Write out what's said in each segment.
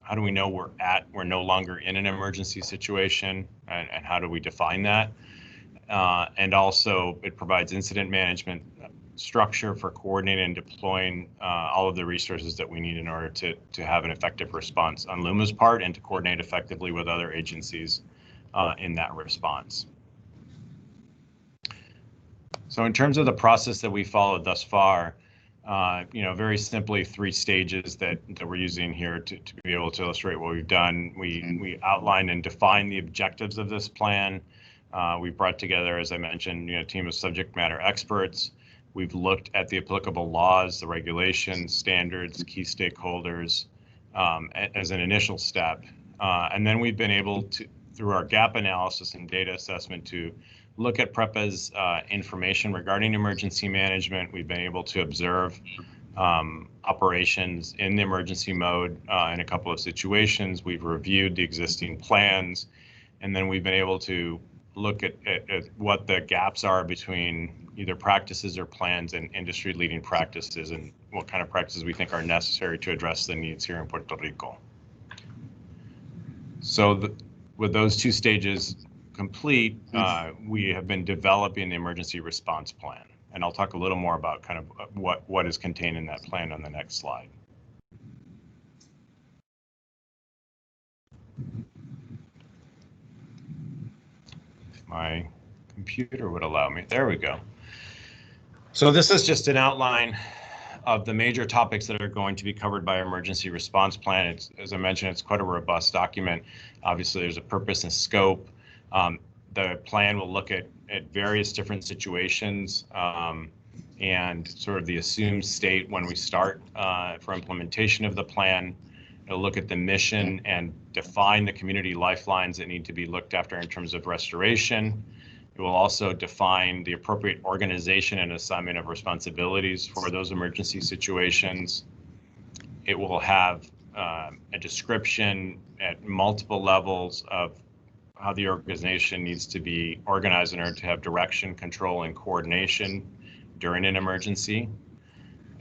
how do we know we're no longer in an emergency situation, and how do we define that? And also, it provides incident management structure for coordinating and deploying all of the resources that we need in order to have an effective response on LUMA's part and to coordinate effectively with other agencies in that response. So in terms of the process that we followed thus far, very simply 3 stages that we're using here to be able to illustrate what we've done. We outlined and defined the objectives of this plan. We brought together, as I mentioned, a team of subject matter experts. We've looked at the applicable laws, the regulations, standards, key stakeholders as an initial step. And then we've been able to, through our gap analysis and data assessment, to look at PREPA's information regarding emergency management. We've been able to observe operations in the emergency mode in a couple of situations. We've reviewed the existing plans, and then we've been able to look at what the gaps are between either practices or plans and industry-leading practices, and what kind of practices we think are necessary to address the needs here in Puerto Rico. So with those 2 stages complete, we have been developing the emergency response plan. And I'll talk a little more about kind of what is contained in that plan on the next slide. If my computer would allow me, there we go. So this is just an outline of the major topics that are going to be covered by our emergency response plan. It's, as I mentioned, it's quite a robust document. Obviously, there's a purpose and scope. The plan will look at various different situations and sort of the assumed state when we start for implementation of the plan. It'll look at the mission and define the community lifelines that need to be looked after in terms of restoration. It will also define the appropriate organization and assignment of responsibilities for those emergency situations. It will have a description at multiple levels of how the organization needs to be organized in order to have direction, control, and coordination during an emergency.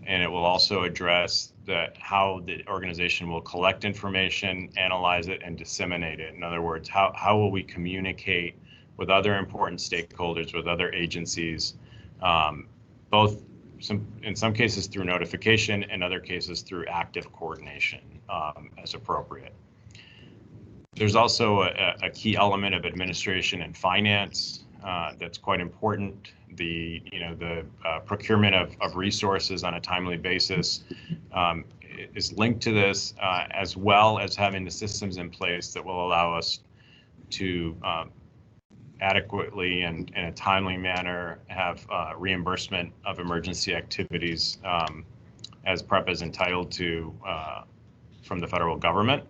And it will also address how the organization will collect information, analyze it, and disseminate it. In other words, how will we communicate with other important stakeholders, with other agencies, in some cases through notification, in other cases through active coordination as appropriate. There's also a key element of administration and finance that's quite important. The procurement of resources on a timely basis is linked to this, as well as having the systems in place that will allow us to adequately and in a timely manner have reimbursement of emergency activities as PREPA is entitled to from the federal government.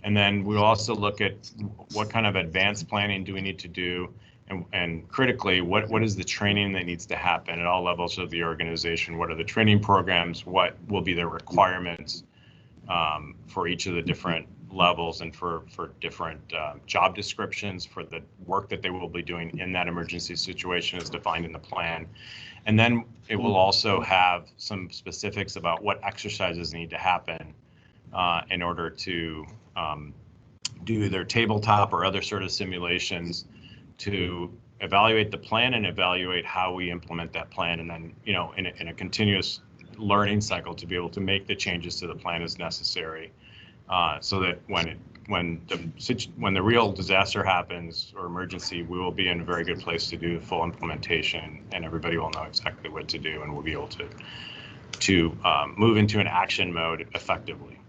And then we'll also look at what kind of advanced planning do we need to do, and critically, what is the training that needs to happen at all levels of the organization? What are the training programs? What will be the requirements for each of the different levels and for different job descriptions for the work that they will be doing in that emergency situation as defined in the plan. And then it will also have some specifics about what exercises need to happen in order to do either tabletop or other sort of simulations to evaluate the plan and evaluate how we implement that plan, and then in a continuous learning cycle to be able to make the changes to the plan as necessary, so that when the real disaster happens or emergency, we will be in a very good place to do full implementation, and everybody will know exactly what to do, and we'll be able to move into an action mode effectively.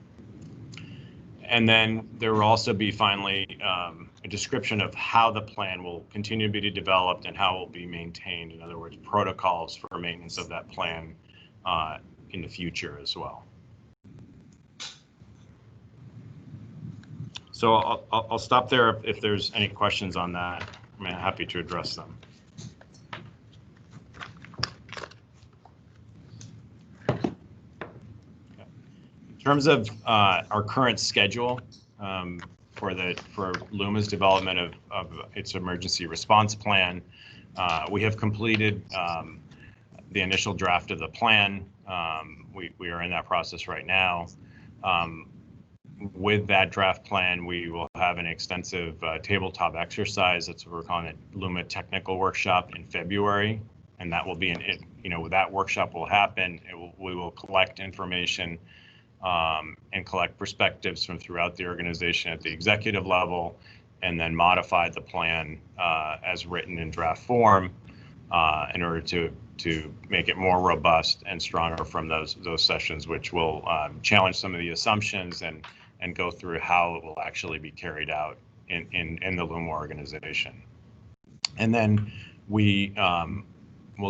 And then there will also be finally a description of how the plan will continue to be developed and how it will be maintained. In other words, protocols for maintenance of that plan in the future as well. So I'll stop there if there's any questions on that. I'm happy to address them. In terms of our current schedule for LUMA's development of its emergency response plan, we have completed the initial draft of the plan. We are in that process right now. with that draft plan, we will have an extensive tabletop exercise. That's what we're calling it, LUMA Technical Workshop in February, and that will be that workshop will happen. We will collect information and collect perspectives from throughout the organization at the executive level, and then modify the plan as written in draft form in order to make it more robust and stronger from those sessions, which will challenge some of the assumptions and go through how it will actually be carried out in the LUMA organization. And then we'll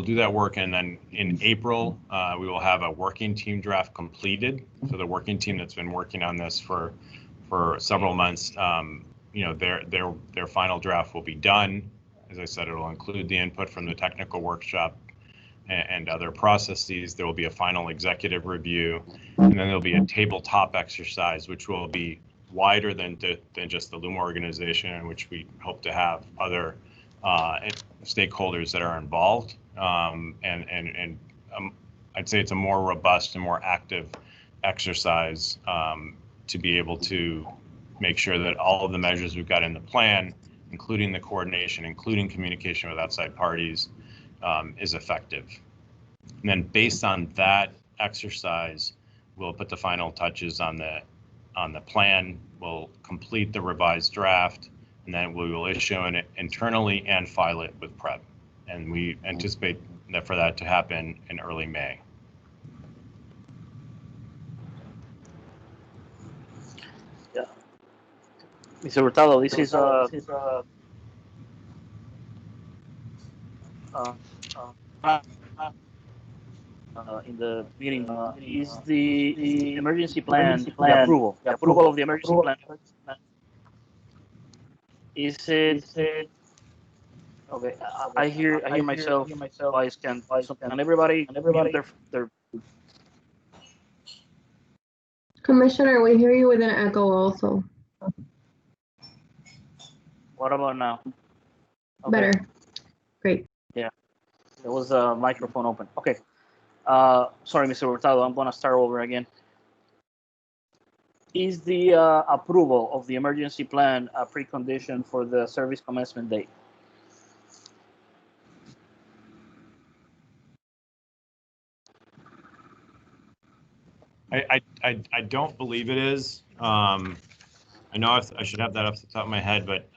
do that work, and then in April we will have a working team draft completed. So the working team that's been working on this for several months, their final draft will be done. As I said, it will include the input from the technical workshop and other processes. There will be a final executive review, and then there'll be a tabletop exercise, which will be wider than just the LUMA organization, in which we hope to have other stakeholders that are involved. I'd say it's a more robust and more active exercise to be able to make sure that all of the measures we've got in the plan, including the coordination, including communication with outside parties, is effective. And then based on that exercise, we'll put the final touches on the plan. We'll complete the revised draft, and then we will issue it internally and file it with PREP. And we anticipate for that to happen in early May. Yeah, Mr. Hurtado, this is in the meeting is the emergency plan, the approval of the emergency plan. Is it okay? I hear myself. Voice can everybody their Commissioner, we hear you with an echo also. What about now? Okay. Better. Great. Yeah, there was a microphone open. Okay. Sorry, Mr. Hurtado, I'm going to start over again. Is the approval of the emergency plan a precondition for the service commencement date? I don't believe it is. I know I should have that off the top of my head, but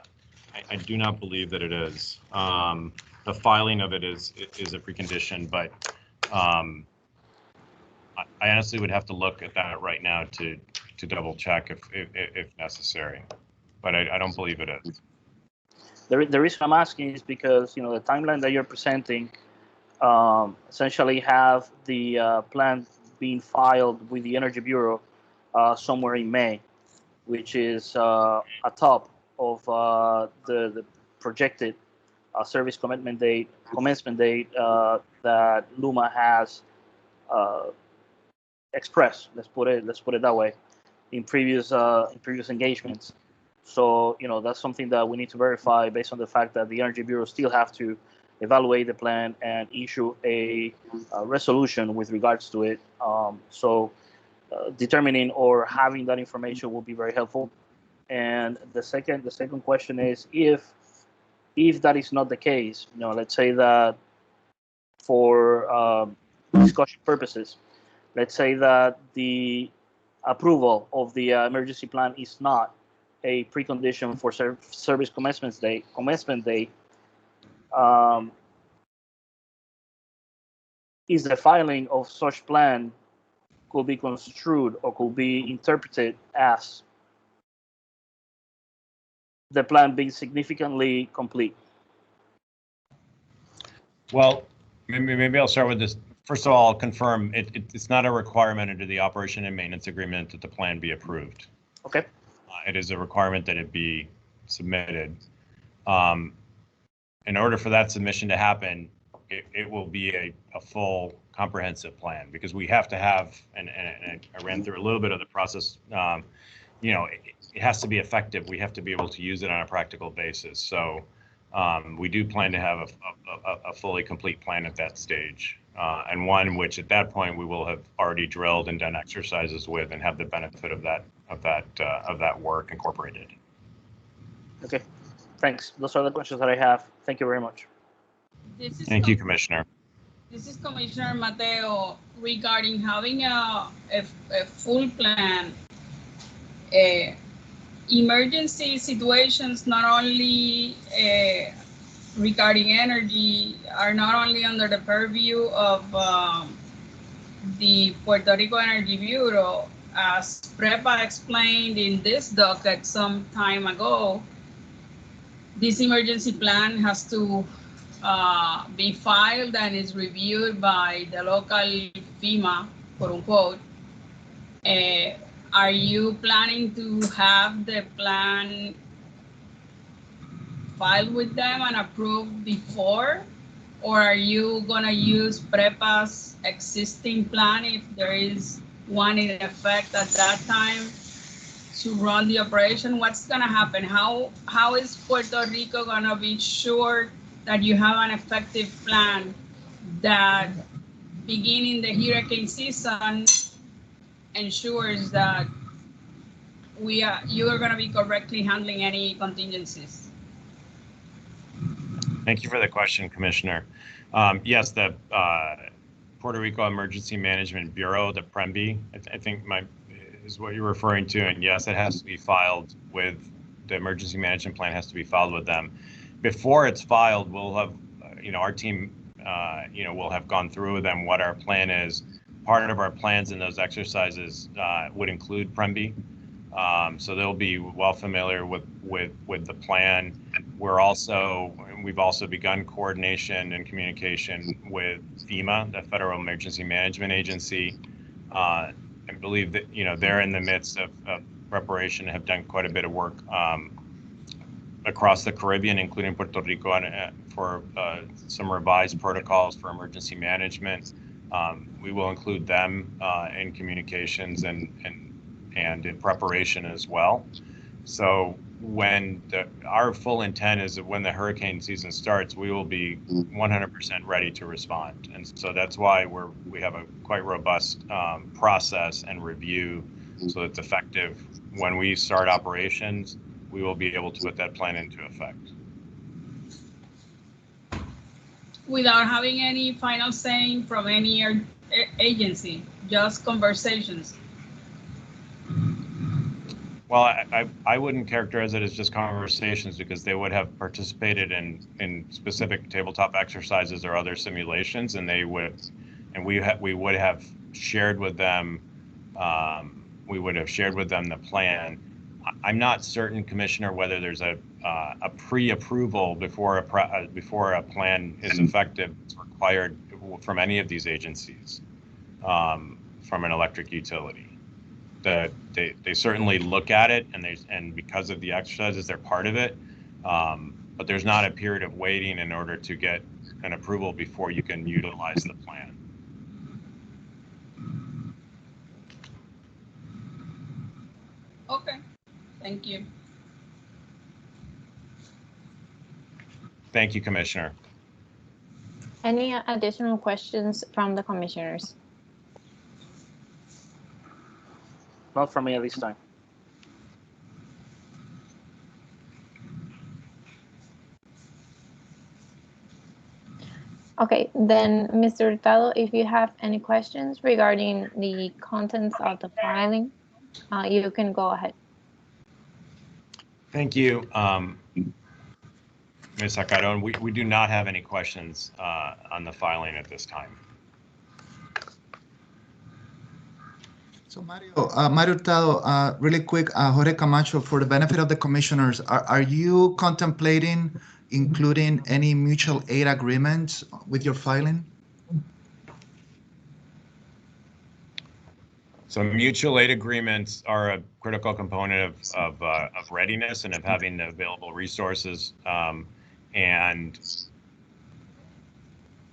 I do not believe that it is. The filing of it is a precondition, but I honestly would have to look at that right now to double check if necessary, but I don't believe it is. The reason I'm asking is because the timeline that you're presenting essentially have the plan being filed with the Energy Bureau somewhere in May, which is atop of the projected service commencement date that LUMA has expressed. Let's put it that way in previous engagements. So that's something that we need to verify based on the fact that the Energy Bureau still have to evaluate the plan and issue a resolution with regards to it. So determining or having that information will be very helpful. And the second question is, if that is not the case, let's say that for discussion purposes, let's say that the approval of the emergency plan is not a precondition for service commencement date, is the filing of such plan could be construed or could be interpreted as the plan being significantly complete? Well, maybe I'll start with this. First of all, I'll confirm it's not a requirement under the operation and maintenance agreement that the plan be approved. Okay. It is a requirement that it be submitted. In order for that submission to happen, it will be a full comprehensive plan, because we have to have, and I ran through a little bit of the process, it has to be effective. We have to be able to use it on a practical basis. So we do plan to have a fully complete plan at that stage. and one which at that point we will have already drilled and done exercises with and have the benefit of that work incorporated. Okay, thanks. Those are the questions that I have. Thank you very much. Thank you, Commissioner. This is Commissioner Mateo regarding having a full plan. Emergency situations, not only regarding energy, are not only under the purview of the Puerto Rico Energy Bureau. As PREPA explained in this docket some time ago, this emergency plan has to be filed and is reviewed by the local FEMA, quote unquote. Are you planning to have the plan filed with them and approved before? Or are you gonna use PREPA's existing plan if there is one in effect at that time to run the operation? What's gonna happen? How is Puerto Rico gonna be sure that you have an effective plan that beginning the hurricane season ensures that you are gonna be correctly handling any contingencies? Thank you for the question, Commissioner. Yes, the Puerto Rico Emergency Management Bureau, the PREMBI, I think is what you're referring to. And yes, it has to be filed with the emergency management plan has to be filed with them. Before it's filed, we'll have, our team, will have gone through with them what our plan is. Part of our plans in those exercises would include PREMBI. So they'll be well familiar with the plan. We've also begun coordination and communication with FEMA, the Federal Emergency Management Agency. I believe that they're in the midst of preparation and have done quite a bit of work across the Caribbean, including Puerto Rico, for some revised protocols for emergency management. We will include them in communications and in preparation as well. So when our full intent is that when the hurricane season starts, we will be 100% ready to respond. And so that's why we have a quite robust process and review so it's effective. When we start operations, we will be able to put that plan into effect. Without having any final saying from any agency, just conversations. Well, I wouldn't characterize it as just conversations because they would have participated in specific tabletop exercises or other simulations, and we would have shared with them the plan. I'm not certain, Commissioner, whether there's a pre-approval before a plan is effective. It's required from any of these agencies, from an electric utility. They certainly look at it, and because of the exercises, they're part of it. But there's not a period of waiting in order to get an approval before you can utilize the plan. Okay, thank you. Thank you, Commissioner. Any additional questions from the commissioners? Not from me at this time. Okay, then Mr. Hurtado, if you have any questions regarding the contents of the filing, you can go ahead. Thank you, Ms. Acaron. We do not have any questions on the filing at this time. So Mario Hurtado, really quick, Jorge Camacho, for the benefit of the commissioners, are you contemplating including any mutual aid agreements with your filing? So mutual aid agreements are a critical component of readiness and of having the available resources, and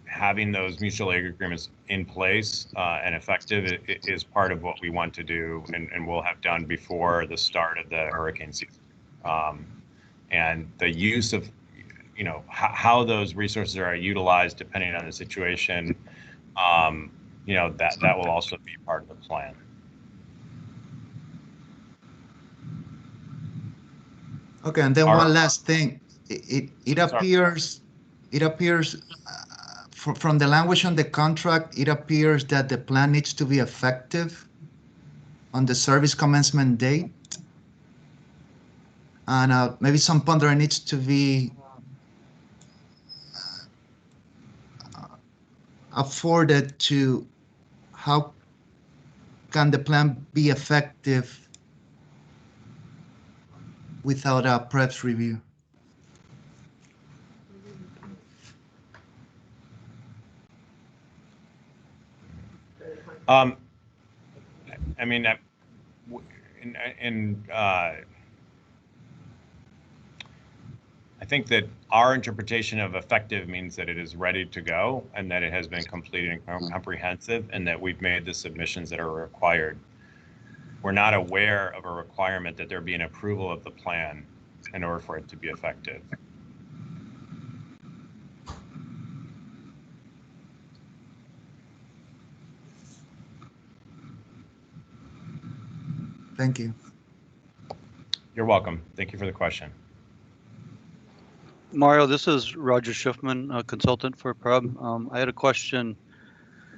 having those mutual aid agreements in place and effective is part of what we want to do and will have done before the start of the hurricane season. And the use of, how those resources are utilized depending on the situation you know, that will also be part of the plan. Okay, and then one last thing. It appears from the language on the contract, it appears that the plan needs to be effective on the service commencement date. And maybe some pondering needs to be afforded to how can the plan be effective without a PREPS review? I mean, I think that our interpretation of effective means that it is ready to go and that it has been completed and comprehensive and that we've made the submissions that are required. We're not aware of a requirement that there be an approval of the plan in order for it to be effective. Thank you. You're welcome. Thank you for the question. Mario, this is Roger Schiffman, a consultant for PREB. I had a question.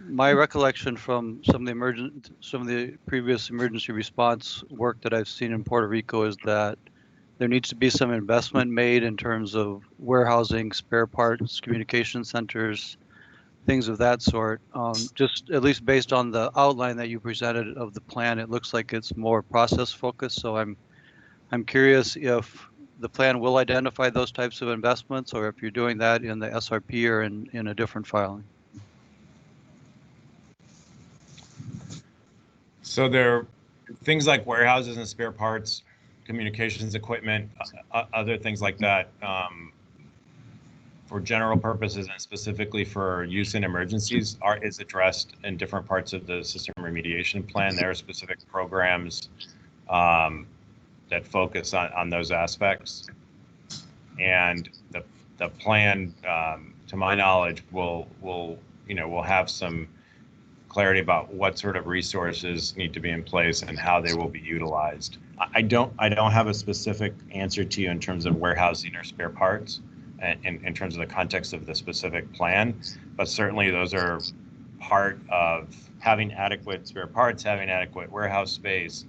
My recollection from some of the previous emergency response work that I've seen in Puerto Rico is that there needs to be some investment made in terms of warehousing, spare parts, communication centers, things of that sort. Just at least based on the outline that you presented of the plan, it looks like it's more process focused. So I'm curious if the plan will identify those types of investments, or if you're doing that in the SRP or in a different filing. So there are things like warehouses and spare parts, communications equipment, other things like that. For general purposes and specifically for use in emergencies is addressed in different parts of the system remediation plan. There are specific programs that focus on those aspects. And the plan, to my knowledge, will have some clarity about what sort of resources need to be in place and how they will be utilized. I don't have a specific answer to you in terms of warehousing or spare parts in terms of the context of the specific plan, but certainly those are part of having adequate spare parts, having adequate warehouse space,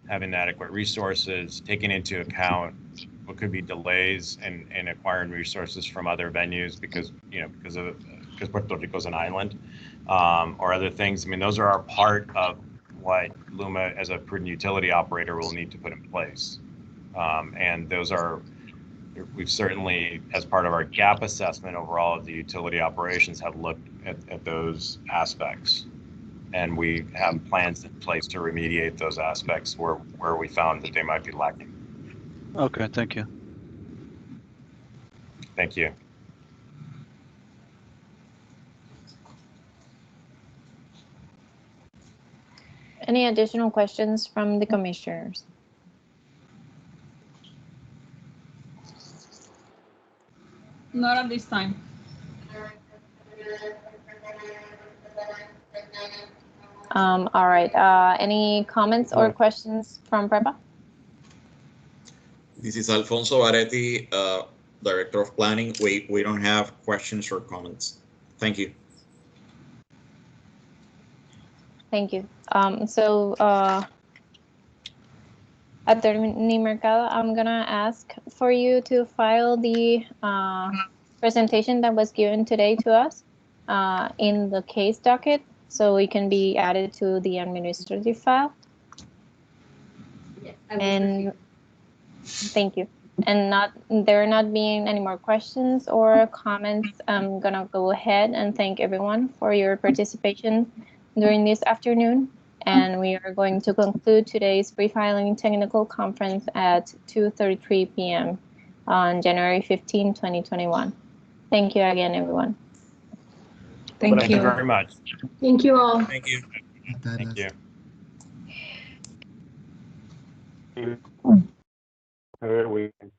having adequate resources, taking into account what could be delays in acquiring resources from other venues because Puerto Rico is an island, or other things. I mean, those are all part of what LUMA as a prudent utility operator will need to put in place. And those are, we've certainly, as part of our gap assessment overall of the utility operations, have looked at those aspects. And we have plans in place to remediate those aspects where we found that they might be lacking. Okay, thank you. Thank you. Any additional questions from the commissioners? Not at this time. All right. Any comments or questions from PREPA? This is Alfonso Varetti, Director of Planning. We don't have questions or comments. Thank you. Thank you. Attorney Mercado, I'm gonna ask for you to file the presentation that was given today to us in the case docket, so it can be added to the administrative file. Yes, and thank you. And there not being any more questions or comments, I'm gonna go ahead and thank everyone for your participation during this afternoon. And we are going to conclude today's pre-filing technical conference at 2:33 p.m. on January 15, 2021. Thank you again, everyone. Thank you very much. Thank you all. Thank you. Thank you. Have a good weekend.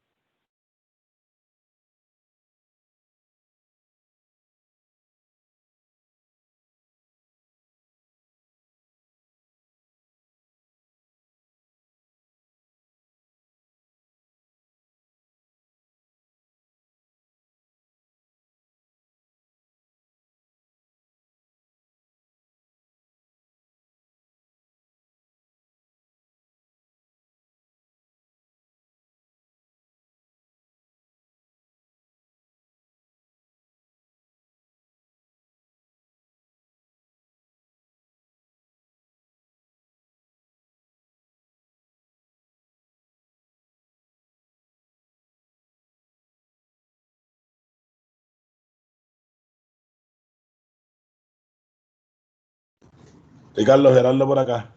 Y Carlos Gerardo por acá.